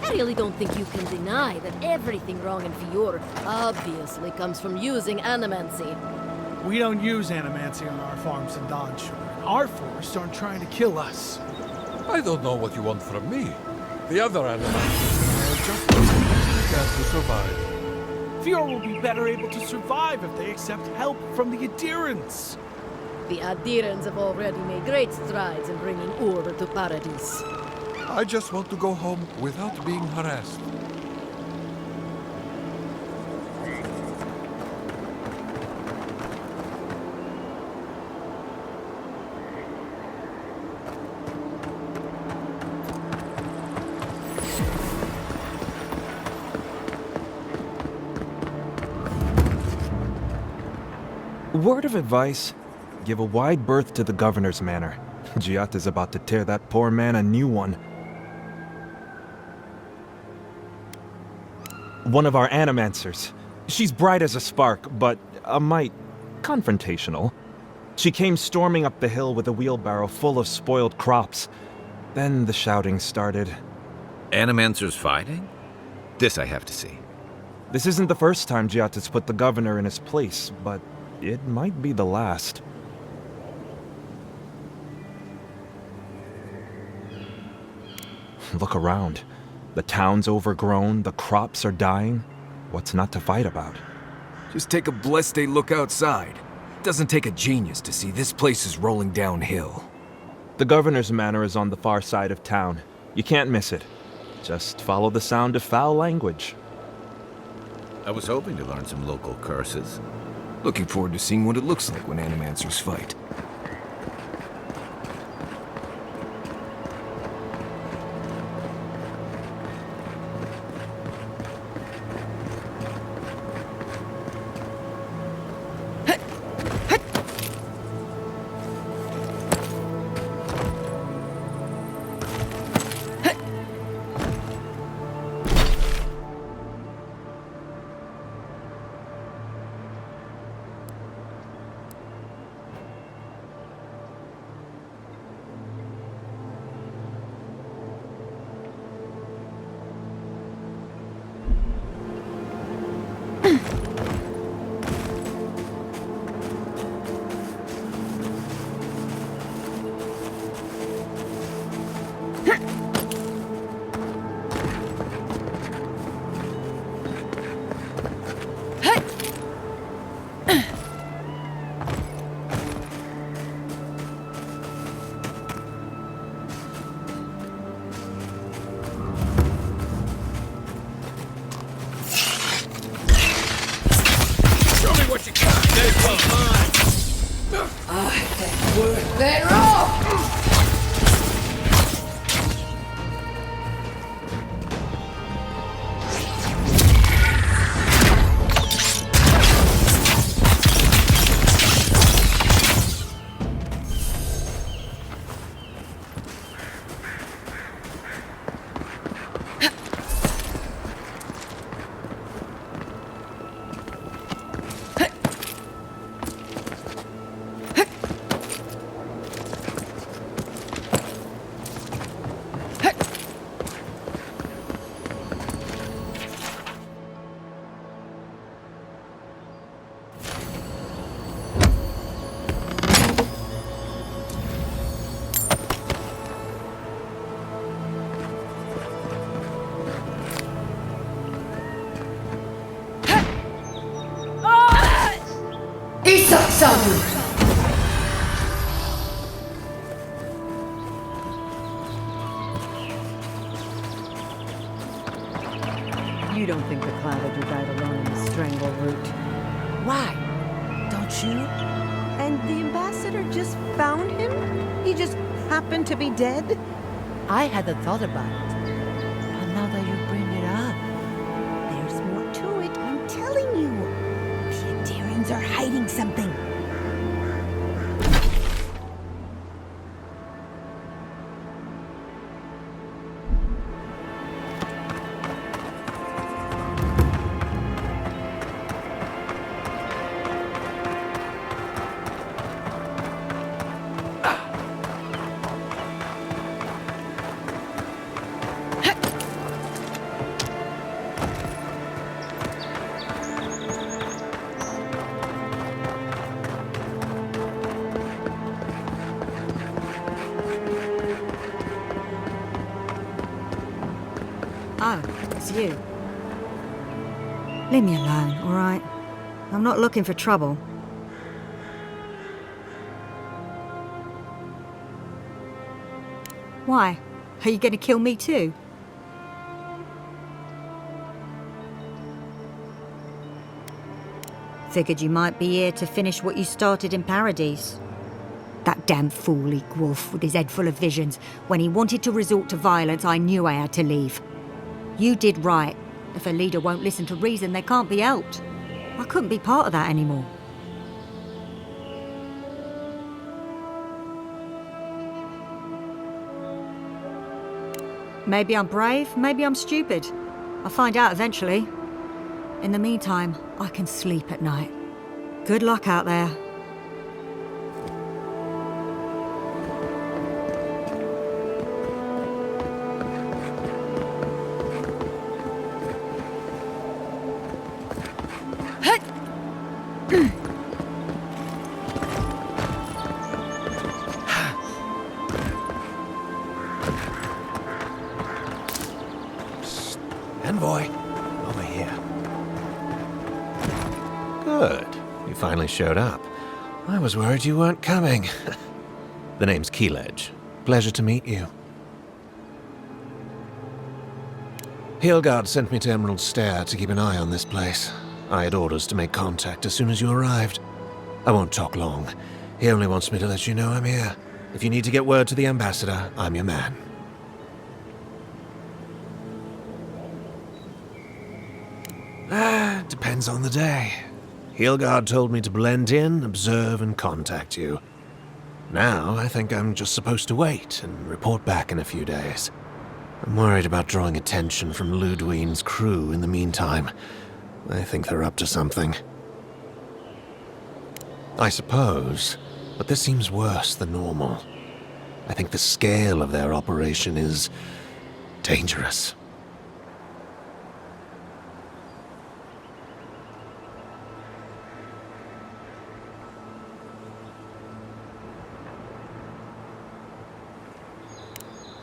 I really don't think you can deny that everything wrong in Fior obviously comes from using animancy. We don't use animancy on our farms in Dawnshore. Our forests aren't trying to kill us. I don't know what you want from me. The other animals are just doing the best they can to survive. Fior will be better able to survive if they accept help from the adherents. The adherents have already made great strides in bringing order to Paradis. I just want to go home without being harassed. Word of advice, give a wide berth to the governor's manor. Giatta's about to tear that poor man a new one. One of our animancers. She's bright as a spark, but a mite confrontational. She came storming up the hill with a wheelbarrow full of spoiled crops. Then the shouting started. Animancers fighting? This I have to see. This isn't the first time Giatta's put the governor in his place, but it might be the last. Look around. The town's overgrown, the crops are dying. What's not to fight about? Just take a blessed day look outside. Doesn't take a genius to see this place is rolling downhill. The governor's manor is on the far side of town. You can't miss it. Just follow the sound of foul language. I was hoping to learn some local curses. Looking forward to seeing what it looks like when animancers fight. You don't think the Clavager died alone in the strangle route? Why? Don't you? And the ambassador just found him? He just happened to be dead? I hadn't thought about it. But now that you bring it up, there's more to it, I'm telling you. The Adirians are hiding something. Oh, it's you. Leave me alone, all right? I'm not looking for trouble. Why? Are you gonna kill me too? Figured you might be here to finish what you started in Paradise. That damn fool Wolf with his head full of visions. When he wanted to resort to violence, I knew I had to leave. You did right. If a leader won't listen to reason, they can't be helped. I couldn't be part of that anymore. Maybe I'm brave, maybe I'm stupid. I'll find out eventually. In the meantime, I can sleep at night. Good luck out there. Envoy, over here. Good. You finally showed up. I was worried you weren't coming. The name's Keeledge. Pleasure to meet you. Heelguard sent me to Emerald Stair to keep an eye on this place. I had orders to make contact as soon as you arrived. I won't talk long. He only wants me to let you know I'm here. If you need to get word to the ambassador, I'm your man. Depends on the day. Heelguard told me to blend in, observe, and contact you. Now, I think I'm just supposed to wait and report back in a few days. I'm worried about drawing attention from Ludwine's crew in the meantime. I think they're up to something. I suppose, but this seems worse than normal. I think the scale of their operation is dangerous.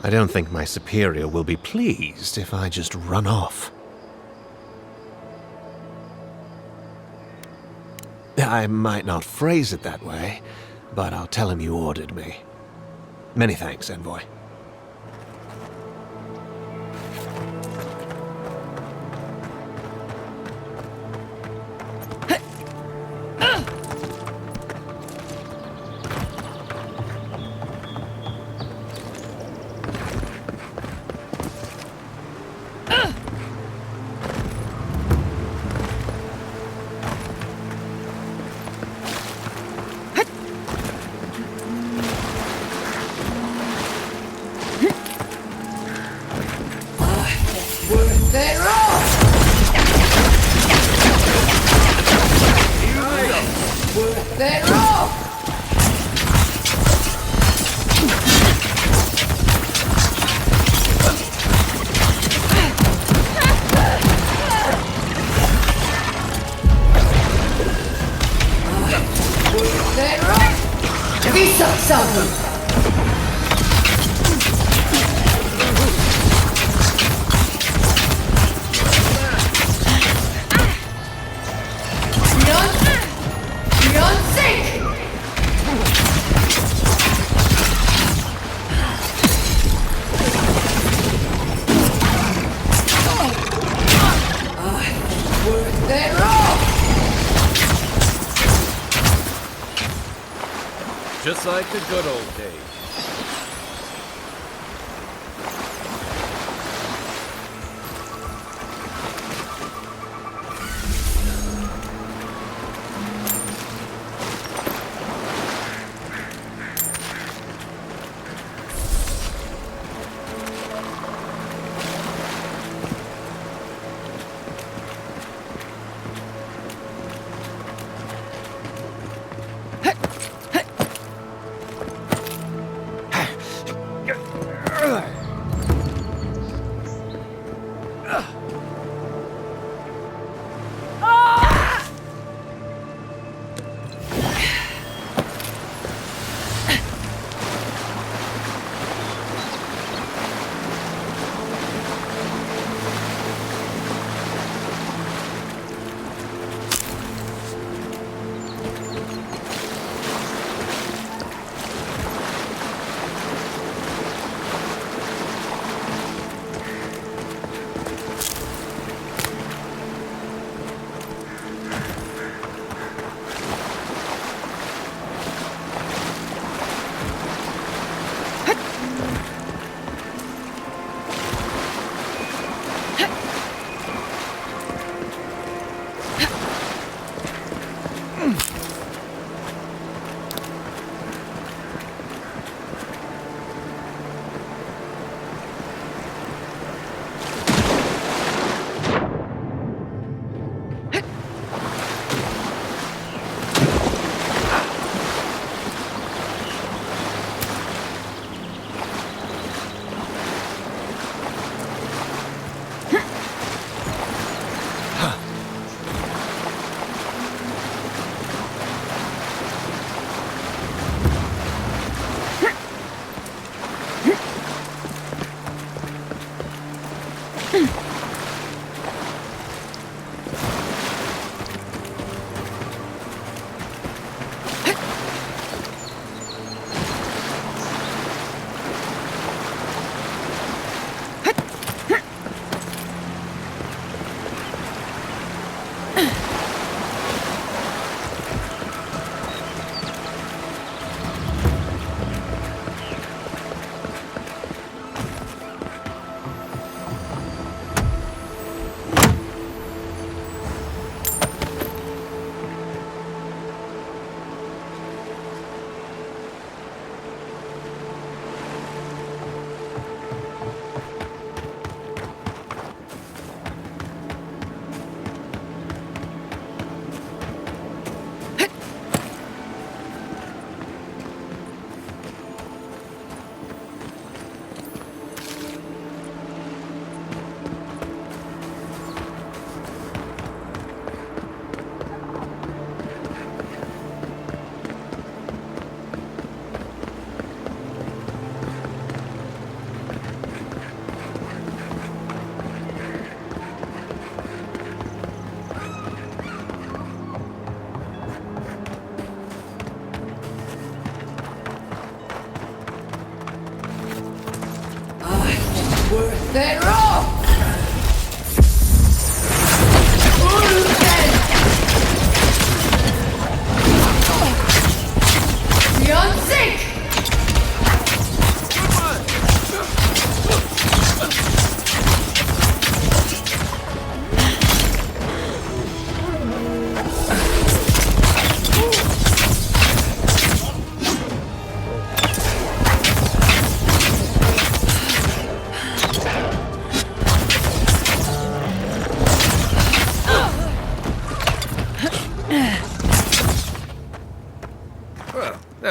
I don't think my superior will be pleased if I just run off. I might not phrase it that way, but I'll tell him you ordered me. Many thanks, Envoy. Just like the good old days.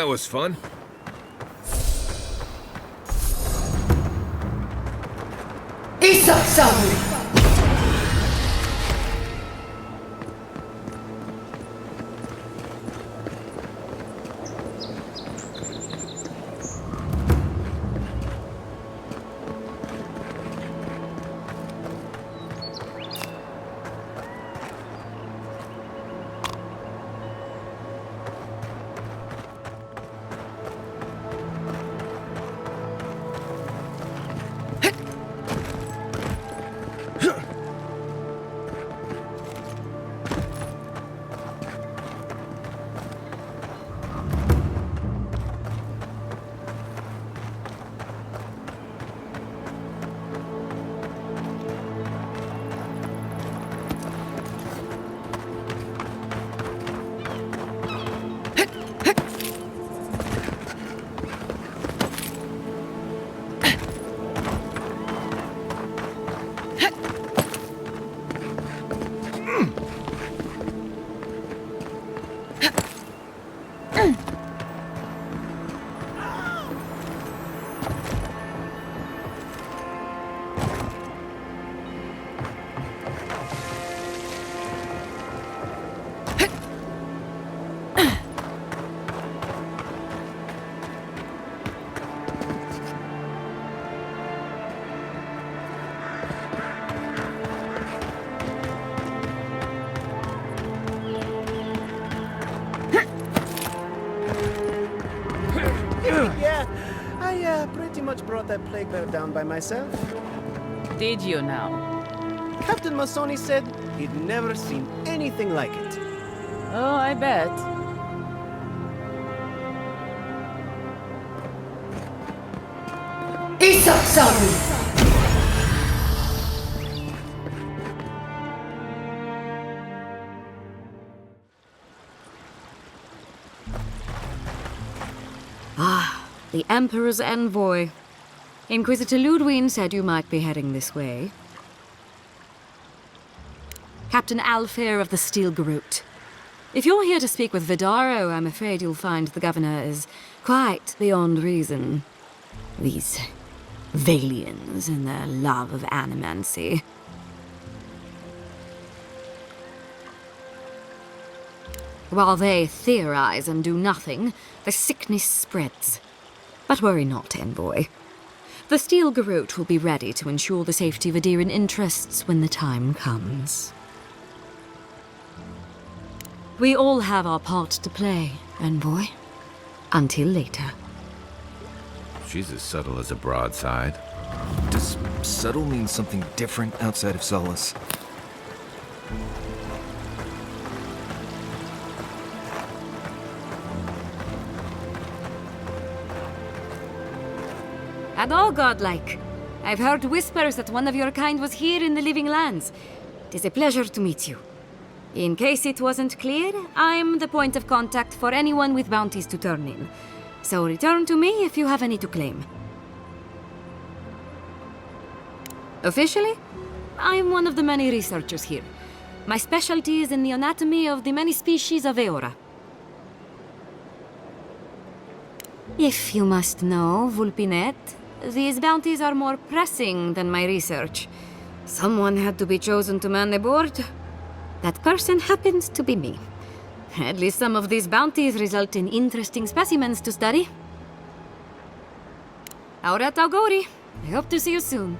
That was fun. Yeah, I pretty much brought that plague bear down by myself. Did you now? Captain Masoni said he'd never seen anything like it. Oh, I bet. The Emperor's envoy. Inquisitor Ludwig said you might be heading this way. Captain Alfair of the Steel Groot. If you're here to speak with Vidaro, I'm afraid you'll find the governor is quite beyond reason. These Valians and their love of animancy. While they theorize and do nothing, the sickness spreads. But worry not, envoy. The Steel Garrote will be ready to ensure the safety of Adiran interests when the time comes. We all have our part to play, envoy. Until later. She's as subtle as a broadside. Does subtle mean something different outside of Solace? And all godlike. I've heard whispers that one of your kind was here in the Living Lands. It is a pleasure to meet you. In case it wasn't clear, I'm the point of contact for anyone with bounties to turn in. So return to me if you have any to claim. Officially, I'm one of the many researchers here. My specialty is in the anatomy of the many species of Eora. If you must know, Vulpinet, these bounties are more pressing than my research. Someone had to be chosen to man the board. That person happens to be me. At least some of these bounties result in interesting specimens to study. Aurat Augori. I hope to see you soon.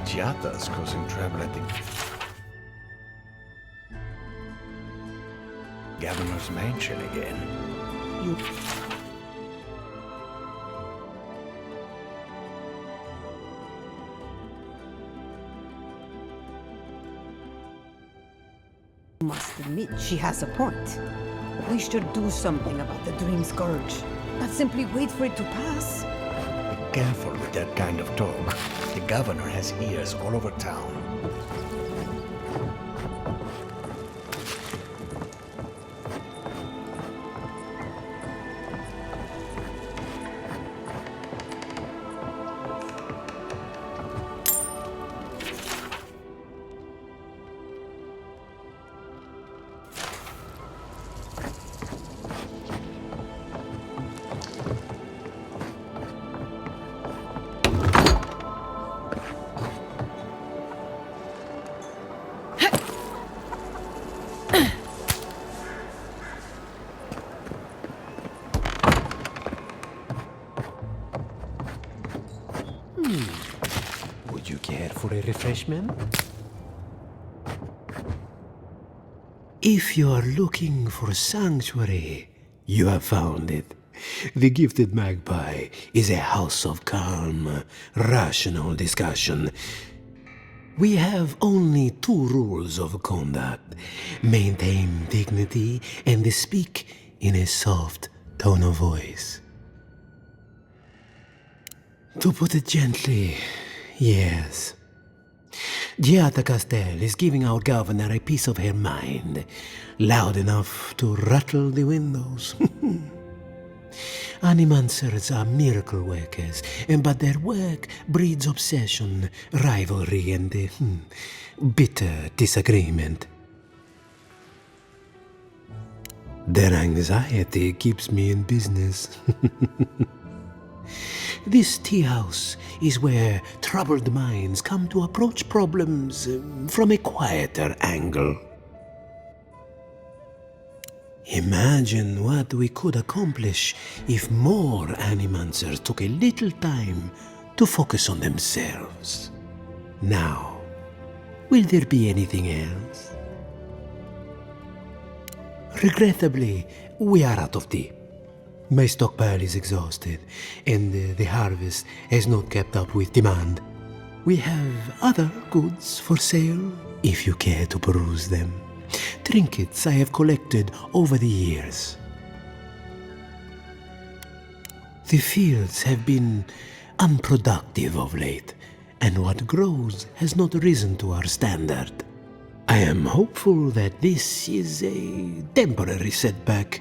Giata's causing trouble at the governor's mansion again. You must admit she has a point. We should do something about the Dream Scourge, not simply wait for it to pass. careful with that kind of talk. The governor has ears all over town. Would you care for a refreshment? If you are looking for sanctuary, you have found it. The Gifted Magpie is a house of calm, rational discussion. We have only 2 rules of conduct. Maintain dignity and speak in a soft tone of voice. To put it gently, yes. Giada Castel is giving our governor a piece of her mind, loud enough to rattle the windows. Animancers are miracle workers, but their work breeds obsession, rivalry, and bitter disagreement. Their anxiety keeps me in business. This tea house is where troubled minds come to approach problems from a quieter angle. Imagine what we could accomplish if more Animancers took a little time to focus on themselves. Now, will there be anything else? Regrettably, we are out of tea. My stockpile is exhausted, and the harvest has not kept up with demand. We have other goods for sale, if you care to peruse them. Trinkets I have collected over the years. The fields have been unproductive of late, and what grows has not risen to our standard. I am hopeful that this is a temporary setback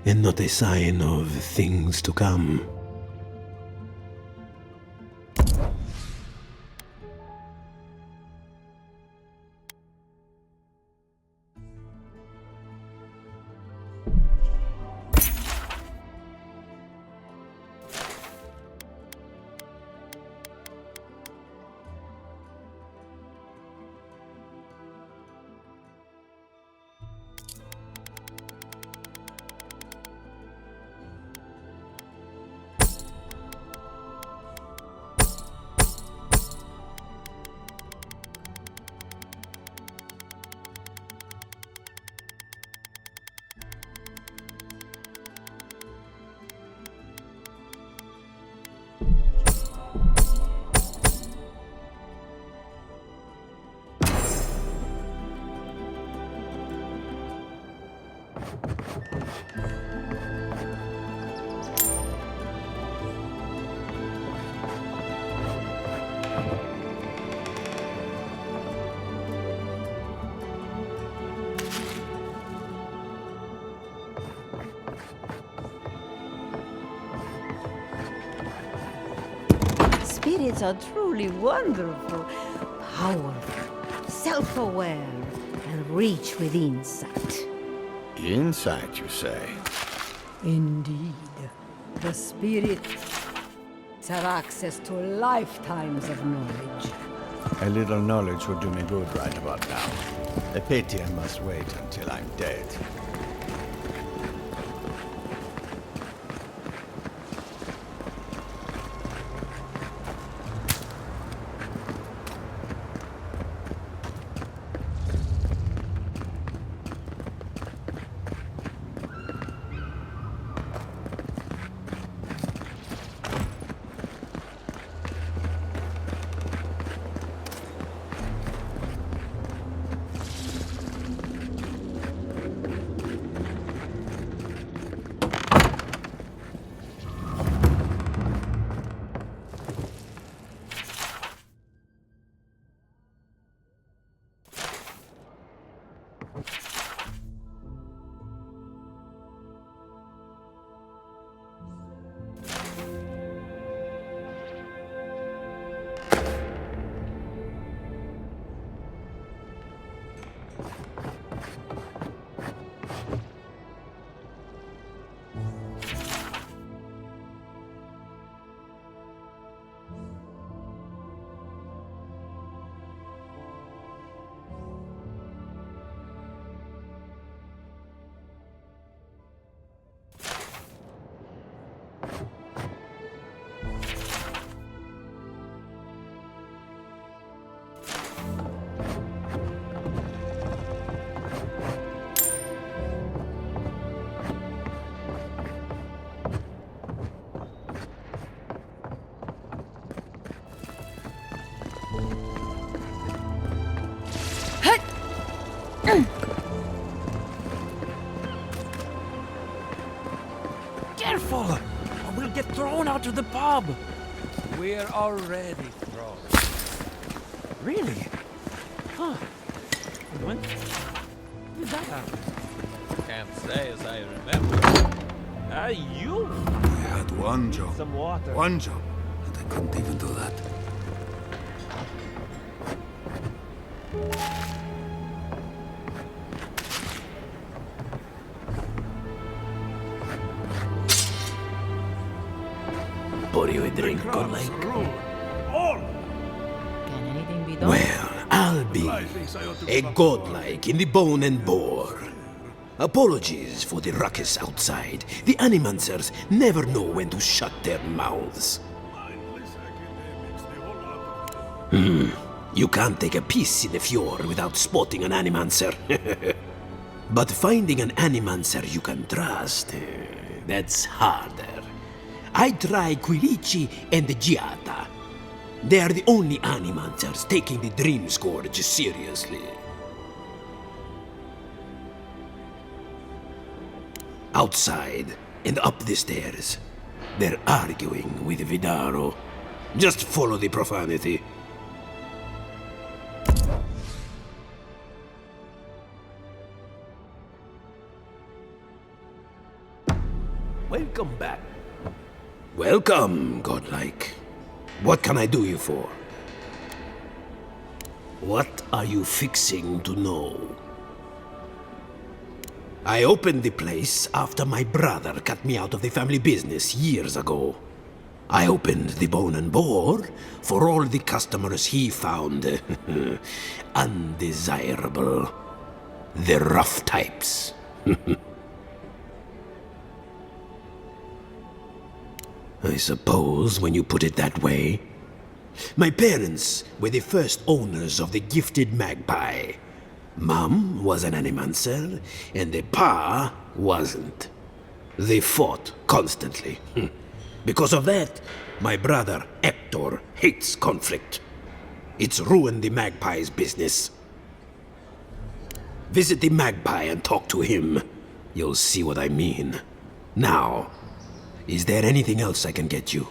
and not a sign of things to come. Spirits are truly wonderful, powerful, self-aware, and rich with insight. Insight, you say? Indeed. The spirits have access to lifetimes of knowledge. A little knowledge would do me good right about now. A pity I must wait until I'm dead. Careful! Or we'll get thrown out of the pub! We're already thrown. Really? Huh. When did that happen? Can't say as I remember. You? I had one job. Some water. One job. And I couldn't even do that. Pour you a drink, godlike. Can anything be done? Well, I'll be a godlike in the bone and bore. Apologies for the ruckus outside. The animancers never know when to shut their mouths. You can't take a piece in the fjord without spotting an animancer. But finding an animancer you can trust, that's harder. I try Quilici and Giata. They are the only animancers taking the Dream Scourge seriously. Outside and up the stairs, they're arguing with Vidaro. Just follow the profanity. Welcome back. Welcome, godlike. What can I do you for? What are you fixing to know? I opened the place after my brother cut me out of the family business years ago. I opened the Bone and Boar for all the customers he found undesirable. The rough types. I suppose when you put it that way. My parents were the first owners of the gifted magpie. Mom was an animancer, and the pa wasn't. They fought constantly. Because of that, my brother Hector hates conflict. It's ruined the magpie's business. Visit the magpie and talk to him. You'll see what I mean. Now, is there anything else I can get you?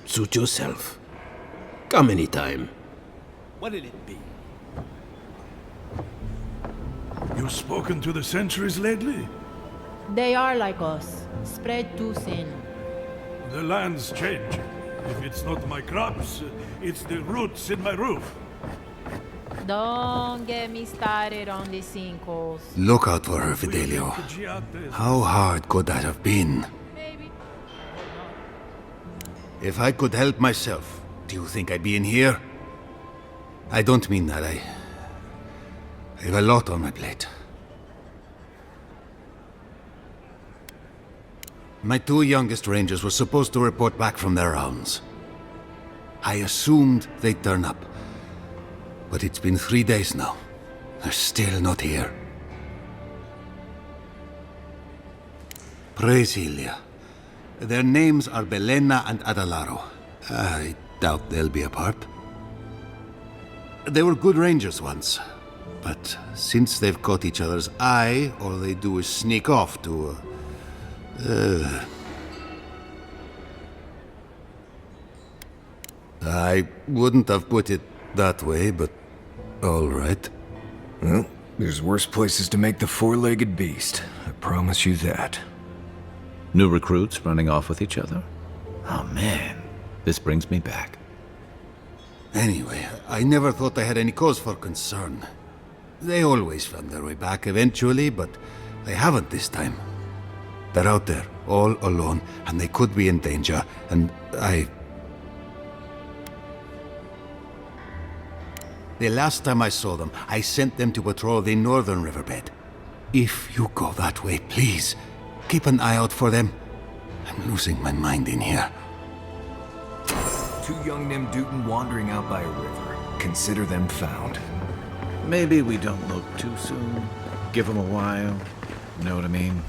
Suit yourself. Come anytime. What'll it be? You spoken to the sentries lately? They are like us, spread too thin. The land's changing. If it's not my crops, it's the roots in my roof. Don't get me started on the sinkholes. Look out for her, Fidelio. How hard could that have been? Maybe. If I could help myself, do you think I'd be in here? I don't mean that. I have a lot on my plate. My two youngest rangers were supposed to report back from their rounds. I assumed they'd turn up. But it's been 3 days now. They're still not here. Praise Ilia. Their names are Belena and Adalaro. I doubt they'll be apart. They were good rangers once. But since they've caught each other's eye, all they do is sneak off to... I wouldn't have put it that way, but all right. Well, there's worse places to make the four-legged beast. I promise you that. New recruits running off with each other? Oh man, this brings me back. Anyway, I never thought I had any cause for concern. They always found their way back eventually, but they haven't this time. They're out there, all alone, and they could be in danger, and The last time I saw them, I sent them to patrol the northern riverbed. If you go that way, please, keep an eye out for them. I'm losing my mind in here. Two young Nemdutin wandering out by a river. Consider them found. Maybe we don't look too soon. Give them a while. You know what I mean?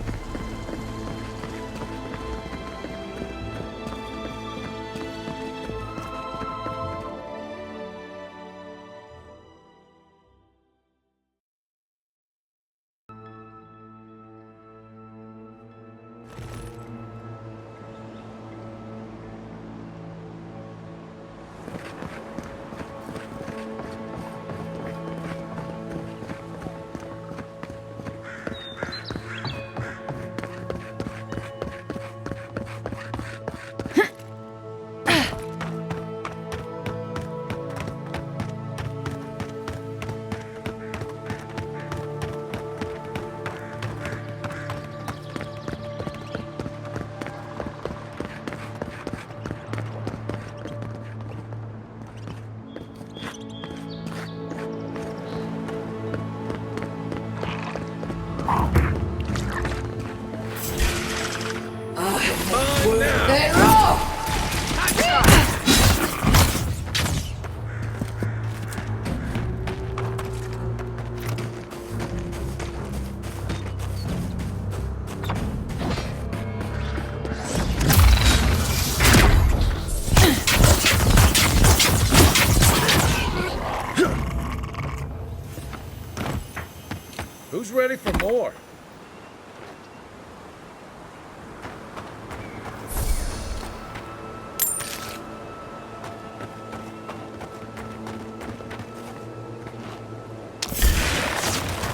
Who's ready for more?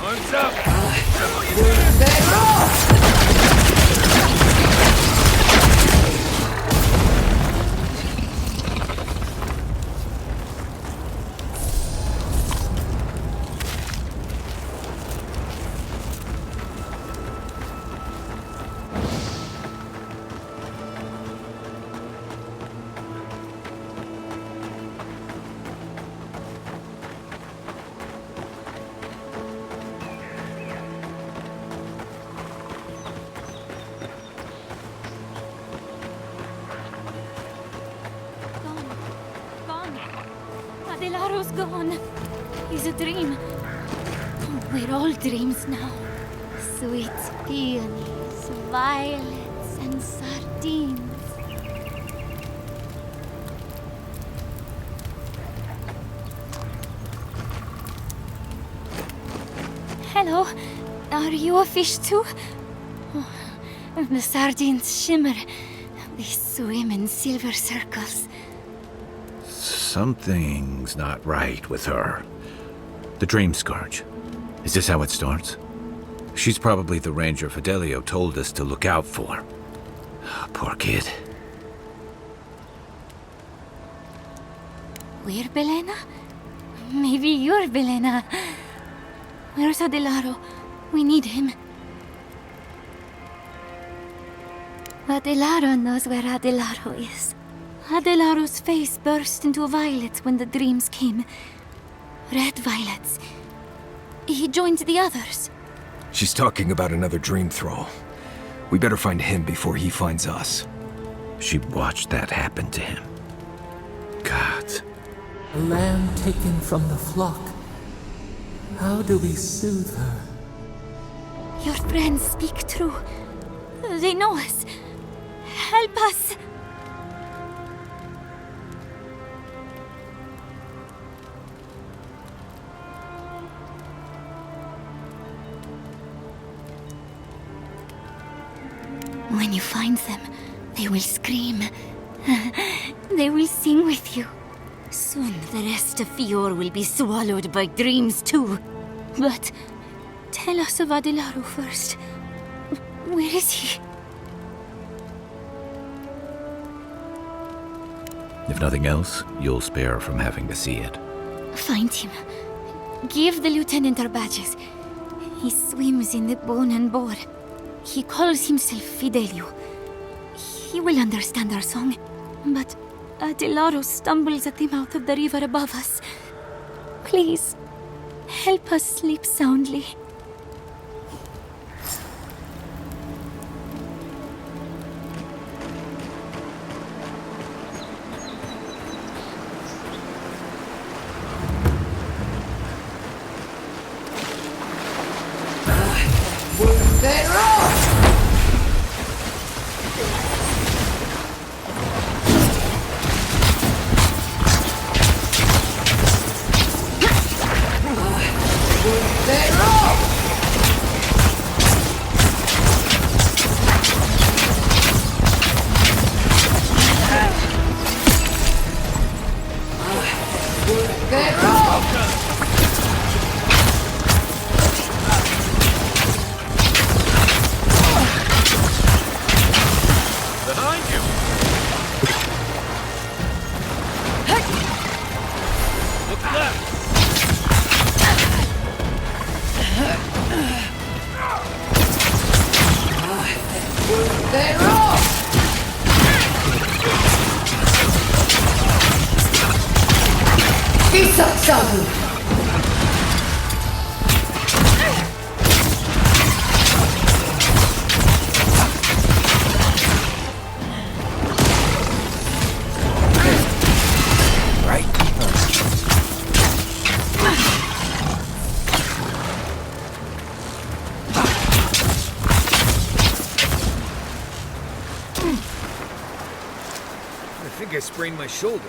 Arms up! Adelaro's gone. He's a dream. Oh, we're all dreams now. Sweet peonies, violets, and sardines. Hello. Are you a fish too? Oh, the sardines shimmer. They swim in silver circles. Something's not right with her. The Dream Scourge. Is this how it starts? She's probably the ranger Fidelio told us to look out for. Poor kid. We're Belena? Maybe you're Belena. Where's Adelaro? We need him. Adelaro knows where Adelaro is. Adelaro's face burst into violet when the dreams came. Red violets. He joined the others. She's talking about another dream thrall. We better find him before he finds us. She watched that happen to him. God. A lamb taken from the flock. How do we soothe her? Your friends speak true. They know us. Help us! When you find them, they will scream. They will sing with you. Soon the rest of Fior will be swallowed by dreams too. But tell us of Adelaro first. Where is he? If nothing else, you'll spare her from having to see it. Find him. Give the lieutenant our badges. He swims in the bone and boar. He calls himself Fidelio. He will understand our song. But Adelaro stumbles at the mouth of the river above us. Please, help us sleep soundly. I think I sprained my shoulder.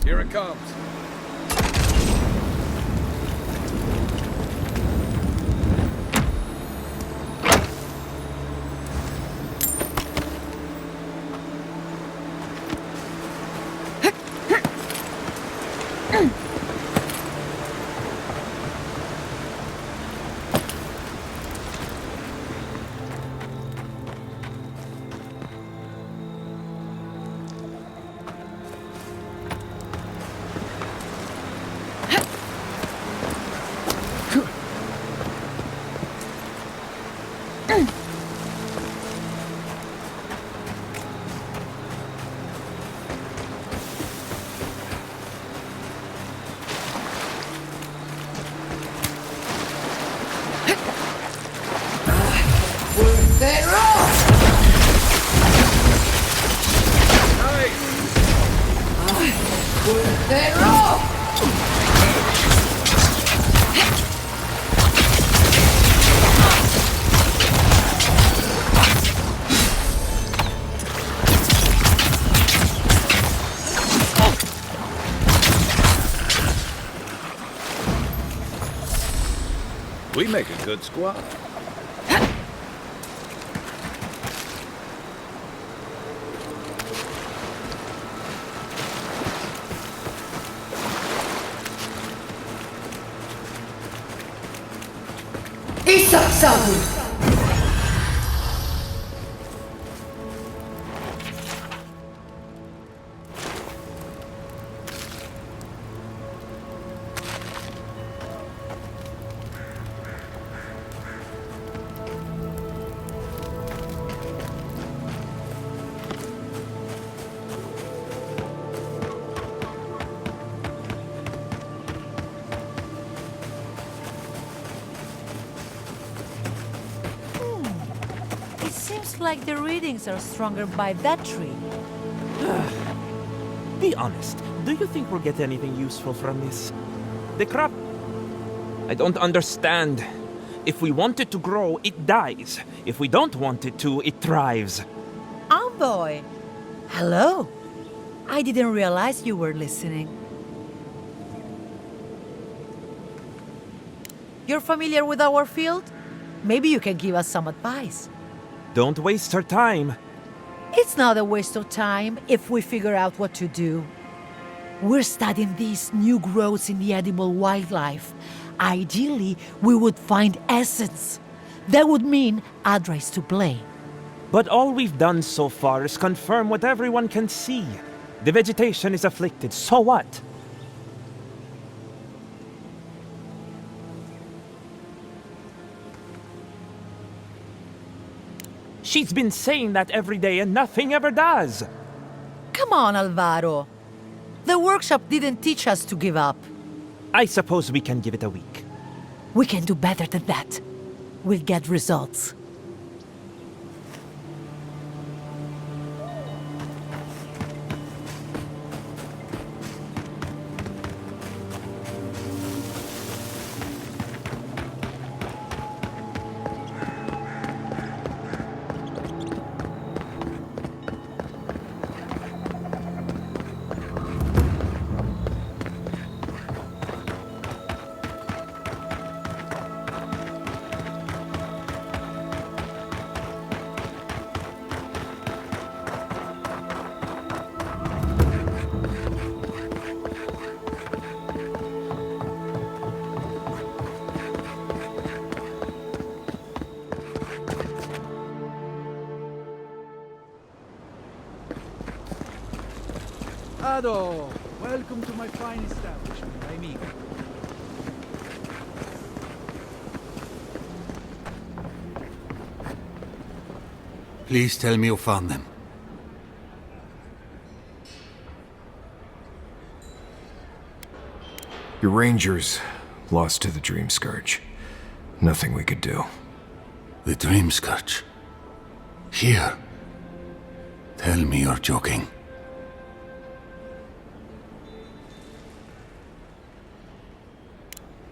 Here it comes. We make a good squad. It seems like the readings are stronger by that tree. Be honest. Do you think we'll get anything useful from this? The crop... I don't understand. If we want it to grow, it dies. If we don't want it to, it thrives. Envoy! Hello! I didn't realize you were listening. You're familiar with our field? Maybe you can give us some advice. Don't waste her time. It's not a waste of time if we figure out what to do. We're studying these new growths in the edible wildlife. Ideally, we would find essence. That would mean Adra's to blame. But all we've done so far is confirm what everyone can see. The vegetation is afflicted, so what? She's been saying that every day and nothing ever does. Come on, Alvaro. The workshop didn't teach us to give up. I suppose we can give it a week. We can do better than that. We'll get results. Ado, welcome to my fine establishment, amigo. Please tell me you found them. Your rangers lost to the Dream Scourge. Nothing we could do. The Dream Scourge? Here? Tell me you're joking.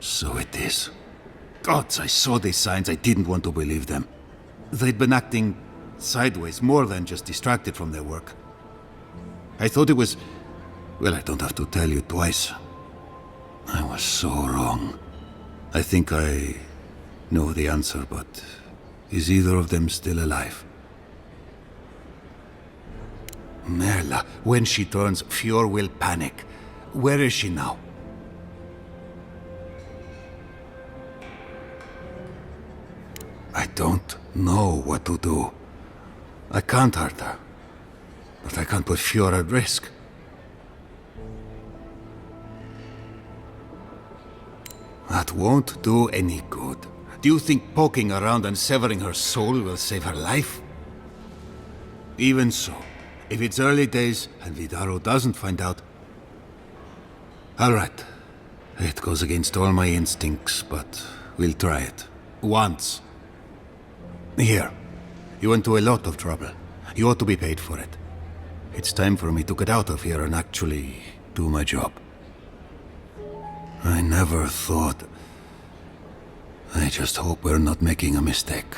So it is. Gods, I saw these signs. I didn't want to believe them. They'd been acting sideways, more than just distracted from their work. I thought it was... Well, I don't have to tell you twice. I was so wrong. I think I know the answer, but is either of them still alive? Merla, when she turns, Fior will panic. Where is she now? I don't know what to do. I can't hurt her, but I can't put Fior at risk. That won't do any good. Do you think poking around and severing her soul will save her life? Even so, if it's early days and Vidaro doesn't find out... All right. It goes against all my instincts, but we'll try it. Once. Here. You went to a lot of trouble. You ought to be paid for it. It's time for me to get out of here and actually do my job. I never thought... I just hope we're not making a mistake.